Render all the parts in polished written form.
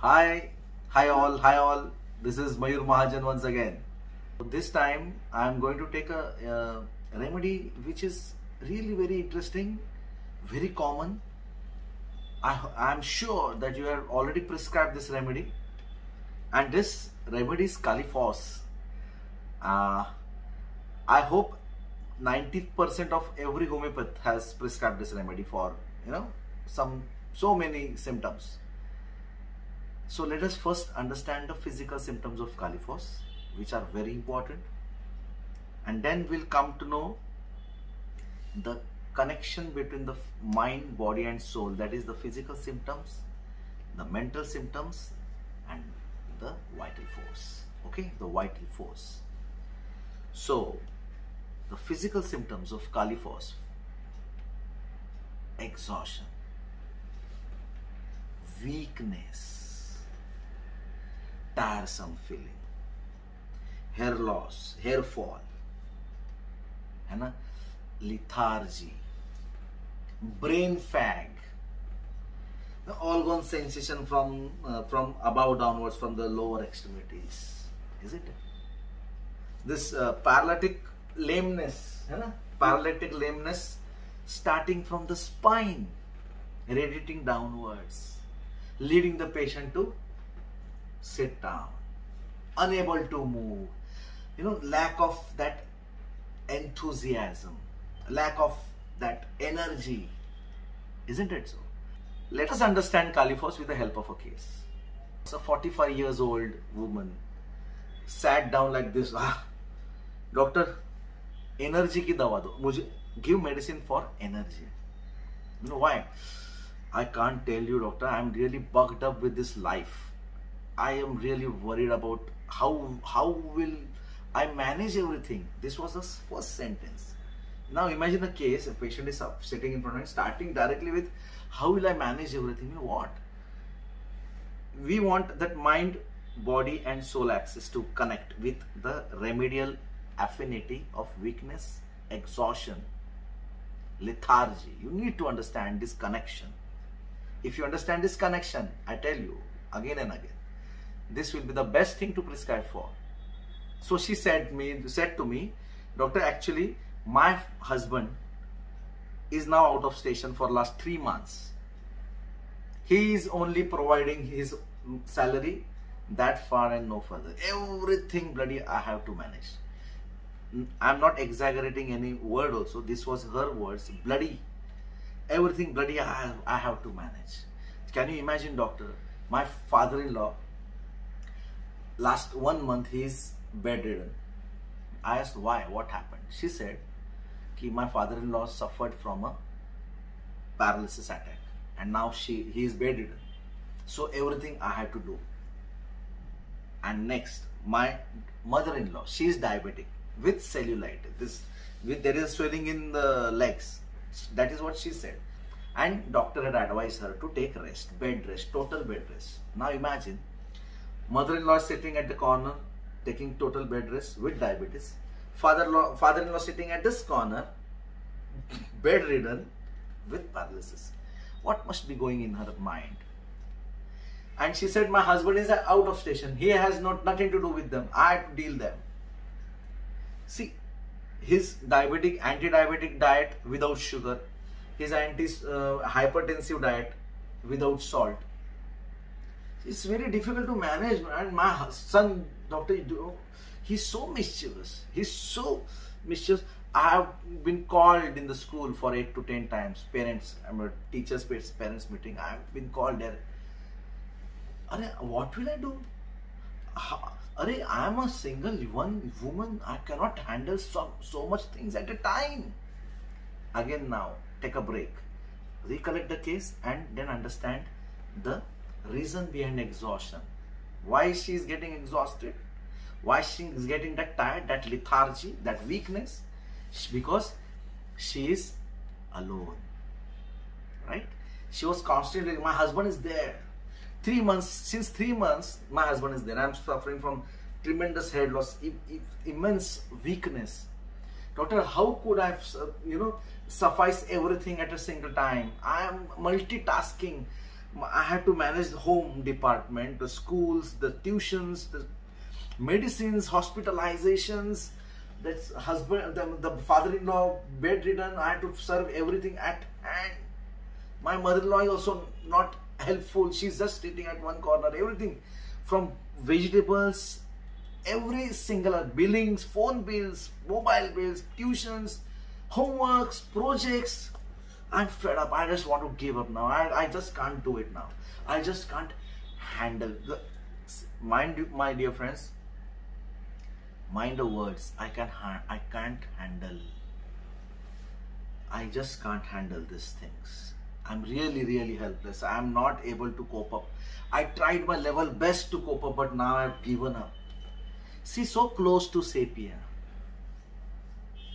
Hi all. This is Mayur Mahajan once again. This time I am going to take a remedy which is really very interesting, very common. I am sure that you have already prescribed this remedy, and this remedy is KALI PHOS. I hope 90% of every homeopath has prescribed this remedy for so many symptoms. So let us first understand the physical symptoms of KALI PHOS, which are very important, and then we'll come to know the connection between the mind, body and soul, that is the physical symptoms, the mental symptoms and the vital force. Okay, the vital force. So the physical symptoms of KALI PHOS: exhaustion, weakness, tiresome feeling, hair loss, hair fall, lethargy, brain fag, the all-gone sensation from above downwards, from the lower extremities, isn't it? This paralytic lameness, starting from the spine, radiating downwards, leading the patient to sit down, unable to move, lack of that enthusiasm, lack of that energy, isn't it so? Let us understand KALI PHOS with the help of a case. It's a 45 years old woman sat down like this. Doctor, energy ki dawa do, mujhe give medicine for energy. You know why? I can't tell you, doctor. I'm really bugged up with this life. I am really worried about how will I manage everything. This was the first sentence. Now imagine a case, a patient is sitting in front of me, starting directly with, how will I manage everything? You know what? We want that mind, body and soul axis to connect with the remedial affinity of weakness, exhaustion, lethargy. You need to understand this connection. If you understand this connection, I tell you again and again, this will be the best thing to prescribe for. So she said to me, doctor, actually my husband is now out of station for last 3 months. He is only providing his salary that far and no further. Everything bloody I have to manage. I'm not exaggerating any word also. This was her words. Bloody. Everything bloody I have to manage. Can you imagine, doctor? My father-in-law, last 1 month he is bedridden. I asked why, what happened? She said, my father-in-law suffered from a paralysis attack and now he is bedridden. So everything I had to do. And next, my mother-in-law, she is diabetic with cellulitis. There is swelling in the legs. That is what she said. And doctor had advised her to take rest, bed rest, total bed rest. Now imagine, mother-in-law sitting at the corner, taking total bed rest with diabetes. Father-in-law sitting at this corner, bedridden with paralysis. What must be going in her mind? And she said, my husband is out of station. He has nothing to do with them. I have to deal them. See, his anti-diabetic diet without sugar, his hypertensive diet without salt. It's very difficult to manage. And my son, doctor, he's so mischievous. I have been called in the school for 8 to 10 times. Teachers' parents meeting. I have been called there. What will I do? I am a single woman. I cannot handle so much things at a time. Again now, take a break. Recollect the case and then understand the reason behind exhaustion. Why she is getting exhausted? Why she is getting that tired, that lethargy, that weakness? Because she is alone. Right? She was constantly, my husband is there. 3 months, since 3 months, my husband is there. I am suffering from tremendous hair loss, immense weakness. Doctor, how could I, suffice everything at a single time? I am multitasking. I had to manage the home department, the schools, the tuitions, the medicines, hospitalizations. That's husband, the father-in-law bedridden. I had to serve everything at hand. My mother-in-law is also not helpful. She's just sitting at one corner. Everything from vegetables, every single billings, phone bills, mobile bills, tuitions, homeworks, projects. I'm fed up. I just want to give up now. I just can't do it now. I just can't handle the mind you, my dear friends. Mind the words. I can't handle. I just can't handle these things. I'm really helpless. I'm not able to cope up. I tried my level best to cope up, but now I've given up. See, so close to Sepia.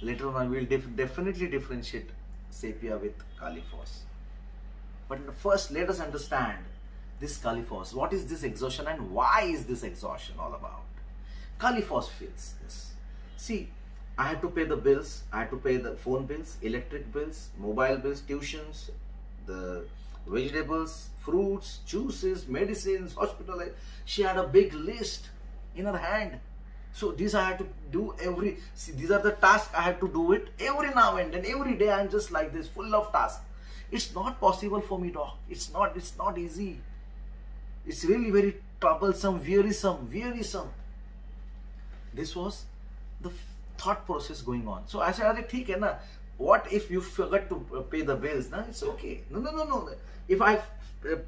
Later on, I will definitely differentiate Sepia with KALI PHOS. But first, let us understand this KALI PHOS. What is this exhaustion and why is this exhaustion all about? KALI PHOS feels this. See, I had to pay the bills. I had to pay the phone bills, electric bills, mobile bills, tuitions, the vegetables, fruits, juices, medicines, hospital. She had a big list in her hand. So these I had to do these are the tasks I had to do it every now and then. Every day I'm just like this, full of tasks. It's not possible for me, doc. It's not easy. It's really very troublesome, wearisome. This was the thought process going on. So I said, "Okay, hai na? What if you forget to pay the bills? Na? It's okay. No. If I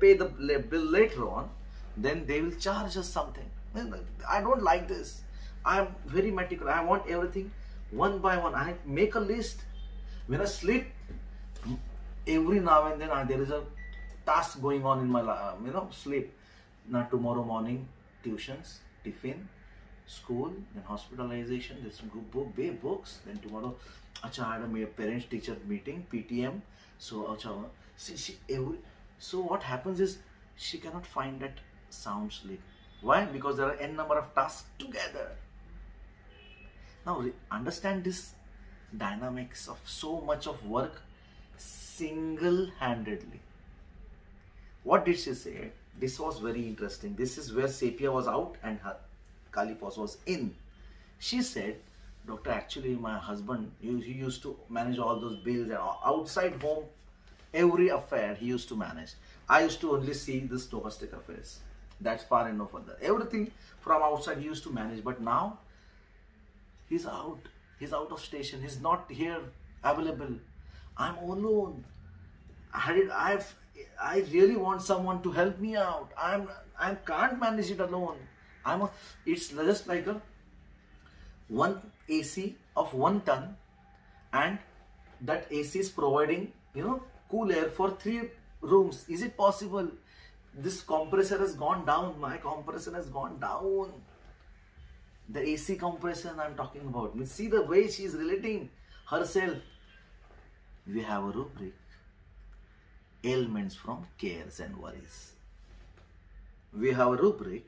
pay the bill later on, then they will charge us something. I don't like this. I am very meticulous. I want everything one by one. I make a list. When I sleep, every now and then there is a task going on in my sleep. Now tomorrow morning, tuitions, tiffin, school, then hospitalization, there's some books, then tomorrow, I had a parents teacher meeting, PTM. So so what happens is she cannot find that sound sleep. Why? Because there are n number of tasks together. Now understand this dynamics of so much of work single-handedly. What did she say? This was very interesting. This is where Sepia was out and her KALI PHOS was in. She said, "Doctor, actually my husband, he used to manage all those bills and outside home, every affair he used to manage. I used to only see this domestic affairs. That's far and no further. Everything from outside he used to manage, but now he's out. He's out of station. He's not here available. I'm alone. I really want someone to help me out. I can't manage it alone. It's just like one AC of 1 ton, and that AC is providing cool air for 3 rooms. Is it possible? This compressor has gone down. My compressor has gone down. The AC compression I'm talking about. See the way she is relating herself. We have a rubric. Ailments from cares and worries. We have a rubric.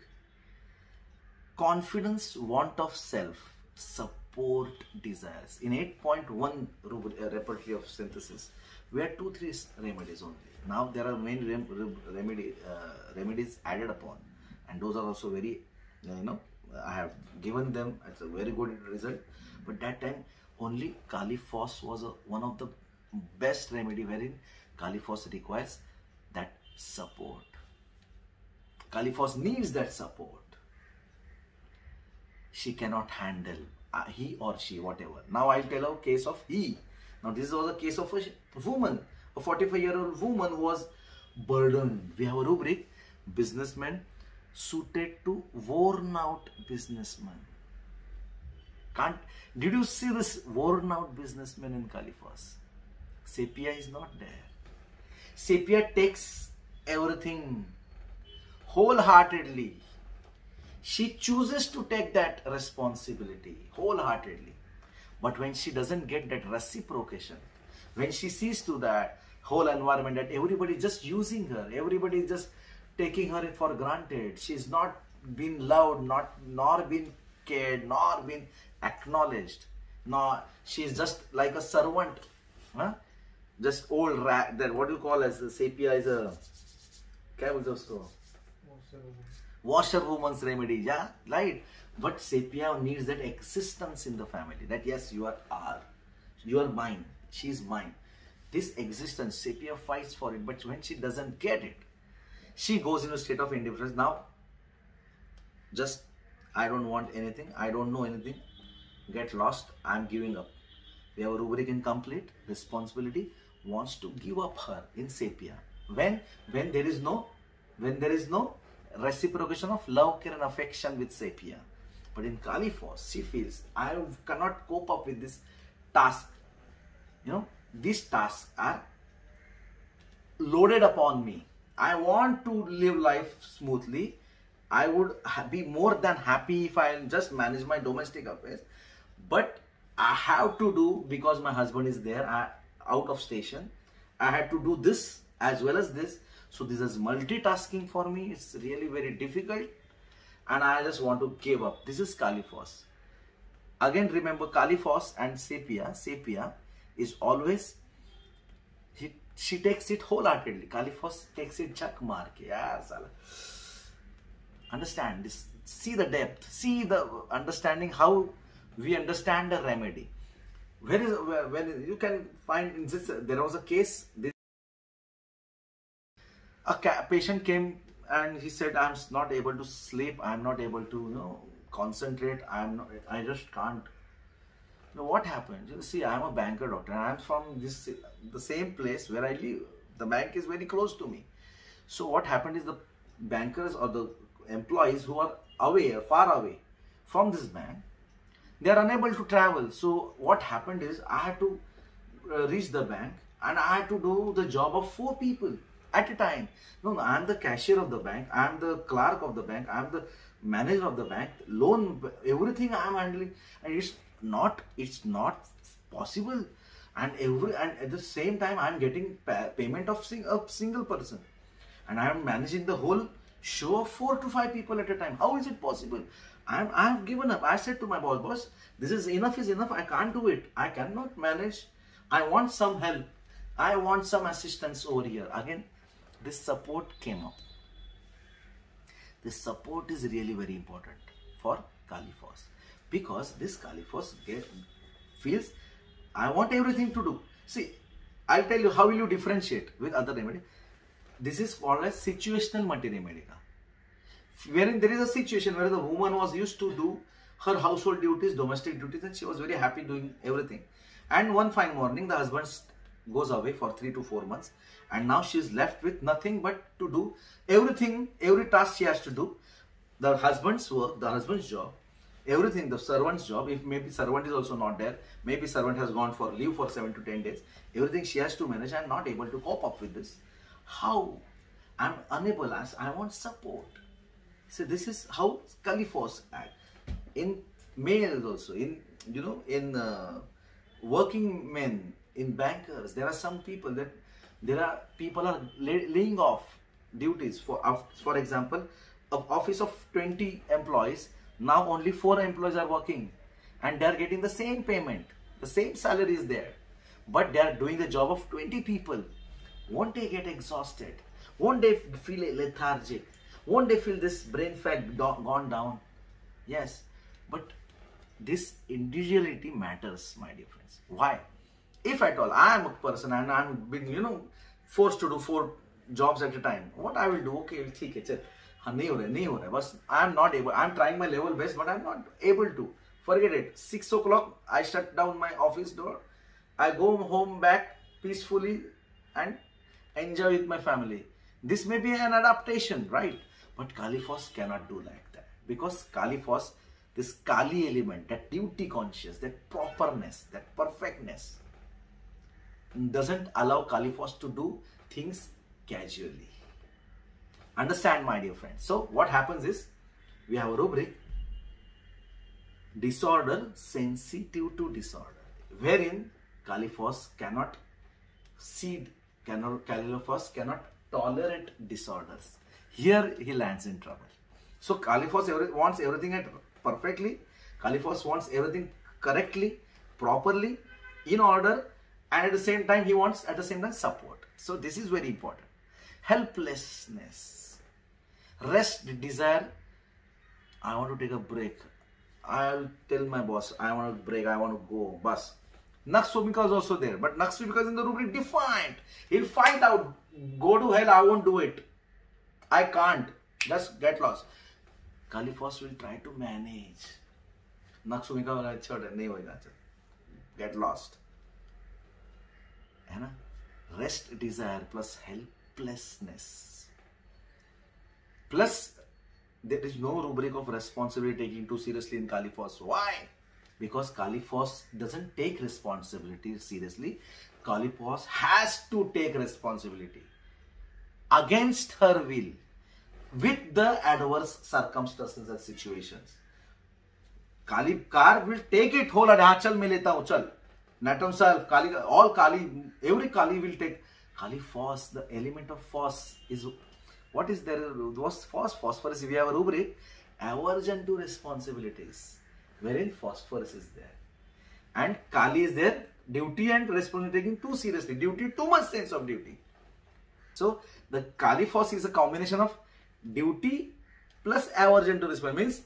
Confidence, want of self, support, desires. In 8.1 repertory of synthesis, we had 2-3 remedies only. Now there are many remedies added upon, and those are also very, I have given them. It's a very good result. But that time only KALI PHOS was one of the best remedy, wherein KALI PHOS requires that support. KALI PHOS needs that support. She cannot handle, he or she, whatever. Now I'll tell a case of he. Now this was a case of a woman, a 45-year-old woman who was burdened. We have a rubric, businessman suited to worn out businessman. Did you see this worn out businessman in KALI PHOS? Sepia is not there. Sepia takes everything wholeheartedly. She chooses to take that responsibility wholeheartedly. But when she doesn't get that reciprocation, when she sees to that whole environment that everybody is just using her, everybody is just taking her for granted, she's not been loved, nor been cared, nor been acknowledged, nor she's just like a servant, just old rat. That what you call as the Sepia is क्या बोलते हैं उसको? Washerwoman's remedy, yeah, right. But Sepia needs that existence in the family. That yes, you are mine. She is mine. This existence, Sepia fights for it. But when she doesn't get it, she goes in a state of indifference. Now, just I don't want anything. I don't know anything. Get lost. I'm giving up. We have a rubric incomplete. Responsibility wants to give up her in Sepia. When there is no reciprocation of love, care and affection with Sepia. But in Kali phos, she feels, I cannot cope up with this task. You know, these tasks are loaded upon me. I want to live life smoothly. I would be more than happy if I just manage my domestic affairs. But I have to do, because my husband is there, out of station, I had to do this as well as this. So this is multitasking for me. It's really very difficult. And I just want to give up. This is Kali phos. Again, remember Kali phos and Sepia. Sepia is always, she takes it wholeheartedly. Kali phos takes it chak maar ke. Understand this. See the depth. See the understanding, how we understand the remedy. When you can find in this, there was a case. A patient came and he said, I'm not able to sleep, I'm not able to concentrate, I just can't. What happened? You see, I'm a banker, doctor, and I'm from the same place where I live. The bank is very close to me. So what happened is, the bankers or the employees who are away, far away from this bank, they are unable to travel. So what happened is, I had to reach the bank and I had to do the job of 4 people at a time. No, I'm the cashier of the bank, I'm the clerk of the bank, I'm the manager of the bank, loan, everything I'm handling, and it's not possible. And at the same time, I'm getting payment of a single person, and I'm managing the whole show of 4 to 5 people at a time. How is it possible? I've given up. I said to my boss, this is enough. I can't do it. I cannot manage. I want some help. I want some assistance over here. Again, this support came up. This support is really very important for Kali phos, because this Kali phos feels, I want everything to do. See, I'll tell you how will you differentiate with other remedy. This is called as situational materia medica, wherein there is a situation where the woman was used to do her household duties, domestic duties, and she was very happy doing everything. And one fine morning, the husband goes away for 3 to 4 months, and now she is left with nothing but to do everything, every task she has to do. The husband's work, the husband's job, everything, the servant's job, if maybe servant is also not there, maybe servant has gone for leave for 7 to 10 days, everything she has to manage. I am not able to cope up with this. How? I am unable, as I want support. So this is how Kali phos act. In males also, in working men, in bankers, there are some people that people are laying off duties. For example, an office of 20 employees, now only 4 employees are working, and they are getting the same payment, the same salary is there, but they are doing the job of 20 people. Won't they get exhausted? Won't they feel lethargic? Won't they feel this brain fat gone down? Yes, but this individuality matters, my dear friends. Why? If at all I am a person and I am being forced to do 4 jobs at a time, what I will do? Okay, ठीक है, चल, नहीं हो रहा, बस I am not able. I am trying my level best, but I am not able to. Forget it. 6 o'clock, I shut down my office door. I go home back peacefully and enjoy with my family. This may be an adaptation, right? But Kali phos cannot do like that, because Kali phos, this Kali element, that duty conscious, that properness, that perfectness, doesn't allow Kali phos to do things casually. Understand, my dear friends? So what happens is, we have a rubric, disorder sensitive to disorder, wherein Kali phos cannot Kali phos cannot tolerate disorders. Here he lands in trouble. So Kali phos wants everything perfectly. Kali phos wants everything correctly, properly, in order, and at the same time he wants support. So this is very important. helplessness. Rest, desire, I want to take a break. I'll tell my boss, I want to break, I want to go, bus. Naksubhika is also there, but Naksubhika is in the rubric defiant. He'll find out, go to hell, I won't do it. I can't, just get lost. Kali Phos will try to manage. Naksubhika will say, get lost. Rest, desire plus helplessness. Plus, there is no rubric of responsibility taking too seriously in Kali Phos. Why? Because Kali Phos doesn't take responsibility seriously. Kali Phos has to take responsibility against her will with the adverse circumstances and situations. Kali car will take it whole. Chal main leta hu, chal. Not himself. Kali, all Kali, every Kali will take. Kali Phos, the element of Phos is, what is there? Was phosphorus. If we have a rubric, aversion to responsibilities, wherein phosphorus is there. And Kali is there, duty and responsibility taking too seriously. Duty, too much sense of duty. So, the Kali Phos is a combination of duty plus aversion to responsibility. Means,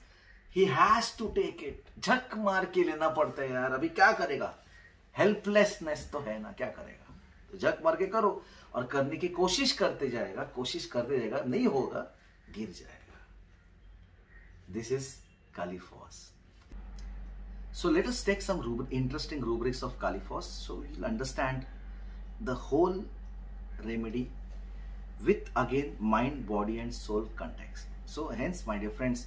he has to take it. झक मार के लेना पड़ता है यार, अभी क्या करेगा? Helplessness तो है ना, क्या करेगा? तो झक मार के करो और करने की कोशिश करते जाएगा, नहीं होगा, गिर जाएगा. This is Kali Phos. So let us take some interesting rubrics of Kali Phos, so you'll understand the whole remedy with again mind, body and soul context. So hence, my dear friends,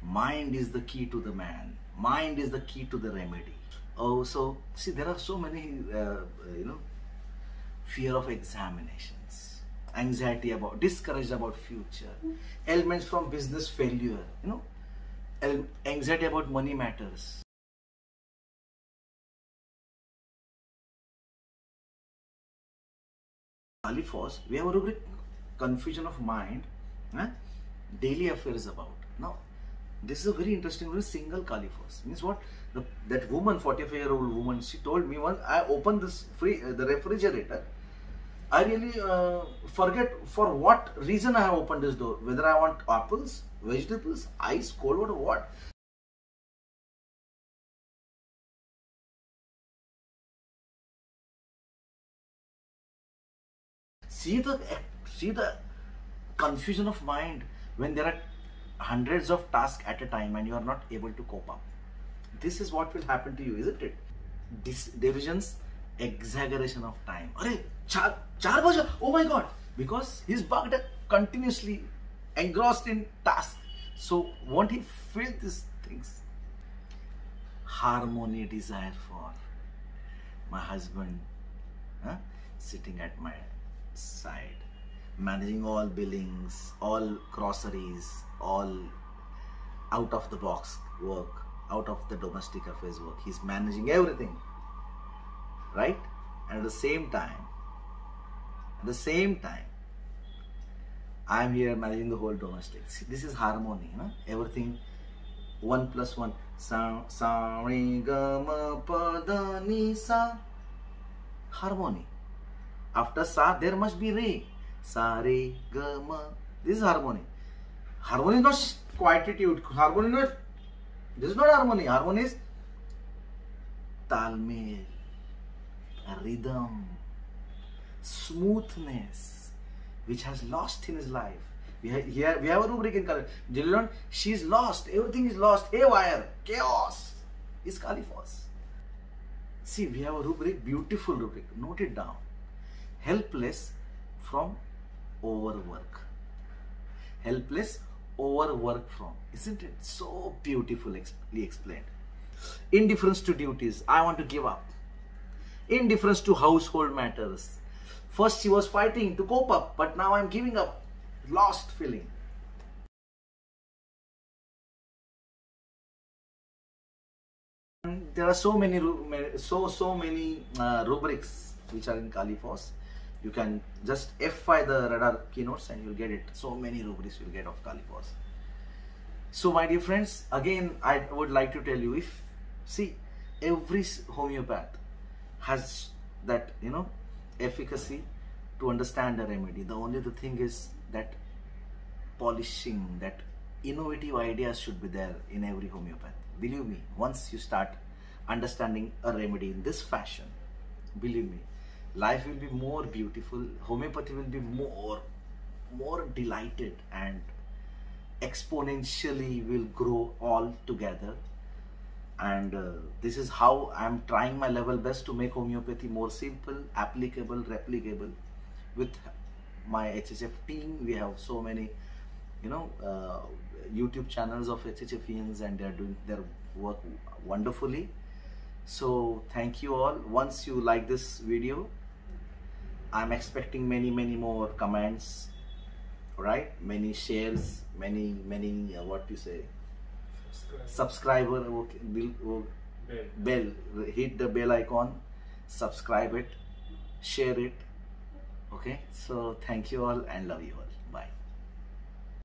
mind is the key to the man. Mind is the key to the remedy. Oh, so see, there are so many, fear of examinations, anxiety about, discouraged about future, ailments from business failure, anxiety about money matters. Kali Phos, we have a rubric, confusion of mind, daily affairs about. Now, this is a very interesting rubric, single Kali Phos. Means what? That woman, 45-year-old woman, she told me once, I opened this the refrigerator. I really forget for what reason I have opened this door. Whether I want apples, vegetables, ice, cold water, what? See the confusion of mind when there are hundreds of tasks at a time and you are not able to cope up. This is what will happen to you, isn't it? Delusions, exaggeration of time. Arey, 4 baja, oh my God! Because he's bugged continuously, engrossed in tasks. So won't he feel these things? Harmony, desire for my husband sitting at my side, managing all billings, all groceries, all out of the box work, out of the domestic affairs work. He's managing everything, right? And at the same time, I'm here managing the whole domestic. See, this is harmony, everything 1 + 1. Sa re ga ma pa da ni sa. Harmony. After sa, there must be re. Sa re ga ma. This is harmony. Harmony is not quietude. Harmony is not. This is not harmony. Harmony is talmel, rhythm, smoothness, which has lost in his life. We have a rubric in Kali. Delusion, she's lost. Everything is lost. Haywire, chaos. Is Kali Phos. See, we have a rubric, beautiful rubric. Note it down. Helpless from overwork. Helpless, overwork from. Isn't it so beautifully explained? Indifference to duties. I want to give up. Indifference to household matters. First she was fighting to cope up, but now I'm giving up. Lost feeling. There are so many rubrics which are in Kali Phos. You can just F5 the radar keynotes and you'll get it. So many rubrics you'll get of Kali Phos. So my dear friends, again I would like to tell you, every homeopath has that efficacy to understand a remedy. The only the thing is that polishing, that innovative ideas should be there in every homeopath. Believe me, once you start understanding a remedy in this fashion, believe me, life will be more beautiful. Homeopathy will be more delighted, and exponentially will grow all together. And this is how I'm trying my level best to make homeopathy more simple, applicable, replicable. With my HHF team, we have so many, YouTube channels of HHFians, and they're doing their work wonderfully. So thank you all. Once you like this video, I'm expecting many more comments, right? Many shares, many what you say, subscriber. Okay, bell, hit the bell icon, subscribe it, share it. Okay, so thank you all and love you all.